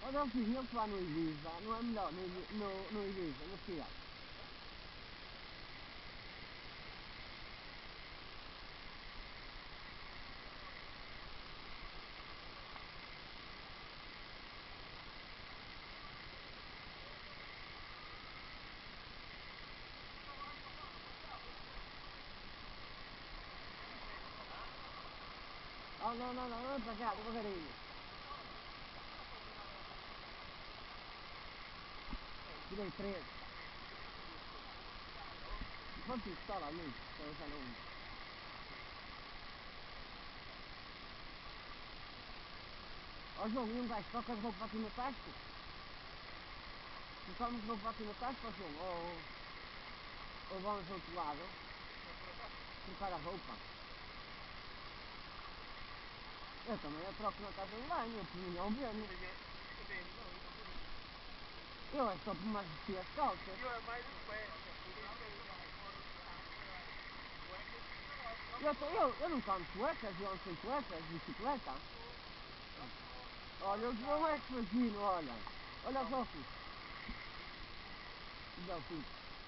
Olha o filho, ele que lá no Ibiza, não é melhor no Ibiza, no Fiat. Oh, não, para cá, devagarinho. Tirei 3. Quanto está lá muito? Eu já não... Ó João, e um gajo toca de roupa aqui no tasco? Tu tomas de roupa aqui no tasco, João? Ou vamos ao outro lado? Trocar a roupa? Eu também eu troco na casa de banho, por mim não vendo. Eu é só por mais vestir as calças. Eu é mais os pés. Eu não canto cuecas, eu ando sem cuecas, bicicleta. Olha, o João é que fazino, olha. Olha os óculos. Já o fiz.